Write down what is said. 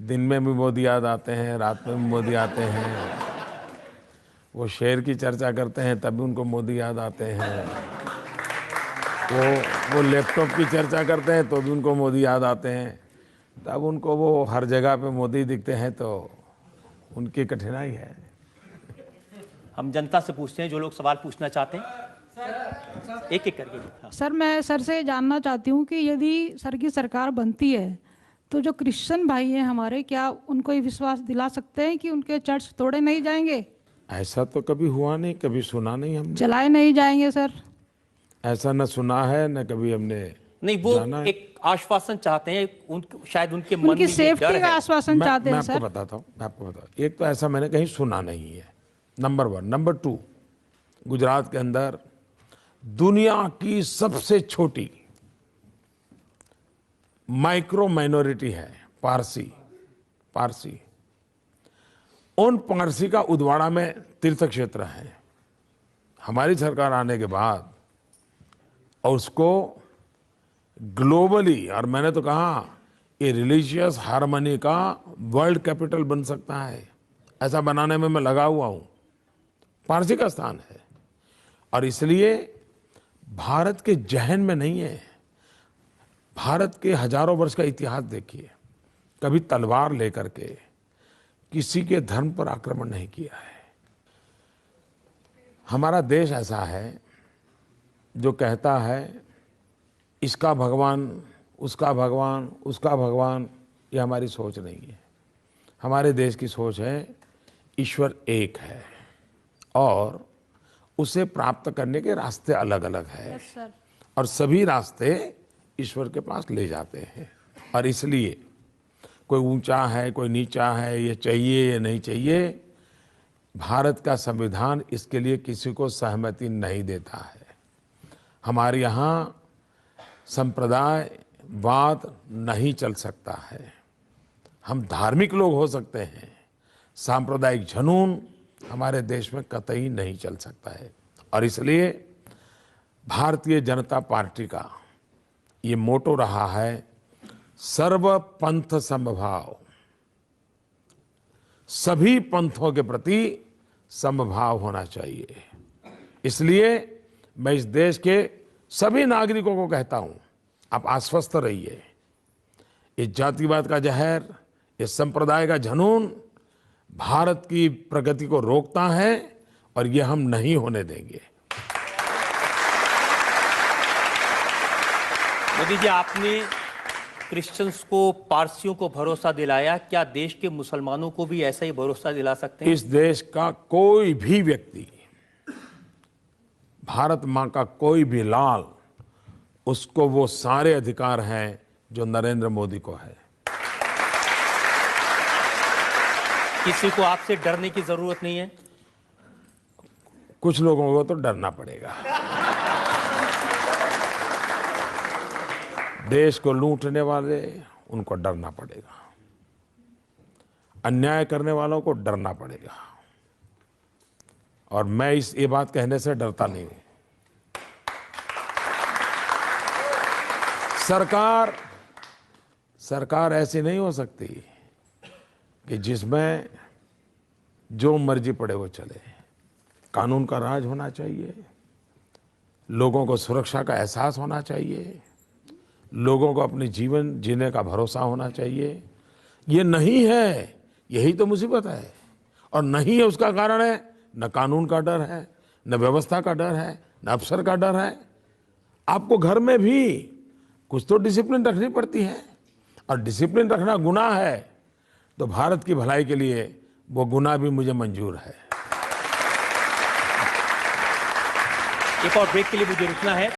दिन में भी मोदी याद आते हैं, रात में भी मोदी आते हैं। वो शेर की चर्चा करते हैं तब भी उनको मोदी याद आते हैं। वो लैपटॉप की चर्चा करते हैं तो भी उनको मोदी याद आते हैं। तब उनको वो हर जगह पे मोदी दिखते हैं तो उनकी कठिनाई है। हम जनता से पूछते हैं जो लोग सवाल पूछना चाहते हैं, एक एक करके। हाँ। सर, मैं सर से जानना चाहती हूँ कि यदि सर की सरकार बनती है तो जो क्रिश्चियन भाई हैं हमारे, क्या उनको ये विश्वास दिला सकते हैं कि उनके चर्च तोड़े नहीं जाएंगे? ऐसा तो कभी हुआ नहीं, कभी सुना नहीं हमने। जलाए नहीं जाएंगे सर? ऐसा न सुना है न कभी हमने नहीं, वो जाना है। एक आश्वासन चाहते हैं, शायद उनके मन में उनकी ये डर सेफ्टी का है। आश्वासन चाहते मैं हैं आपको सर। बताता हूँ, मैं आपको बताता हूँ। एक तो ऐसा मैंने कहीं सुना नहीं है, नंबर 1। नंबर 2, गुजरात के अंदर दुनिया की सबसे छोटी माइक्रो माइनॉरिटी है पारसी। उन पारसी का उदवाड़ा में तीर्थ क्षेत्र है। हमारी सरकार आने के बाद और उसको ग्लोबली, और मैंने तो कहा ये रिलीजियस हार्मनी का वर्ल्ड कैपिटल बन सकता है, ऐसा बनाने में मैं लगा हुआ हूं। पारसी का स्थान है और इसलिए भारत के जहन में नहीं है। भारत के हजारों वर्ष का इतिहास देखिए, कभी तलवार लेकर के किसी के धर्म पर आक्रमण नहीं किया है। हमारा देश ऐसा है जो कहता है इसका भगवान, उसका भगवान, उसका भगवान, ये हमारी सोच नहीं है। हमारे देश की सोच है ईश्वर एक है और उसे प्राप्त करने के रास्ते अलग अलग है। Yes sir. और सभी रास्ते ईश्वर के पास ले जाते हैं। और इसलिए कोई ऊंचा है, कोई नीचा है, ये चाहिए ये नहीं चाहिए, भारत का संविधान इसके लिए किसी को सहमति नहीं देता है। हमारे यहाँ संप्रदायवाद नहीं चल सकता है। हम धार्मिक लोग हो सकते हैं, सांप्रदायिक जुनून हमारे देश में कतई नहीं चल सकता है। और इसलिए भारतीय जनता पार्टी का ये मोटो रहा है सर्व पंथ समभाव, सभी पंथों के प्रति समभाव होना चाहिए। इसलिए मैं इस देश के सभी नागरिकों को कहता हूं, आप आश्वस्त रहिए। इस जातिवाद का जहर, इस संप्रदाय का जुनून भारत की प्रगति को रोकता है और ये हम नहीं होने देंगे। मोदी जी, आपने क्रिश्चियंस को, पारसियों को भरोसा दिलाया, क्या देश के मुसलमानों को भी ऐसा ही भरोसा दिला सकते हैं? इस देश का कोई भी व्यक्ति, भारत मां का कोई भी लाल, उसको वो सारे अधिकार हैं जो नरेंद्र मोदी को है। किसी को आपसे डरने की जरूरत नहीं है? कुछ लोगों को तो डरना पड़ेगा। देश को लूटने वाले, उनको डरना पड़ेगा। अन्याय करने वालों को डरना पड़ेगा। और मैं ये बात कहने से डरता नहीं हूं। सरकार ऐसी नहीं हो सकती कि जिसमें जो मर्जी पड़े वो चले। कानून का राज होना चाहिए, लोगों को सुरक्षा का एहसास होना चाहिए, लोगों को अपने जीवन जीने का भरोसा होना चाहिए। ये नहीं है, यही तो मुसीबत है। और नहीं है उसका कारण है न कानून का डर है, न व्यवस्था का डर है, न अफसर का डर है। आपको घर में भी कुछ तो डिसिप्लिन रखनी पड़ती है, और डिसिप्लिन रखना गुनाह है तो भारत की भलाई के लिए वो गुनाह भी मुझे मंजूर है। एक और ब्रेक के लिए मुझे रुकना है।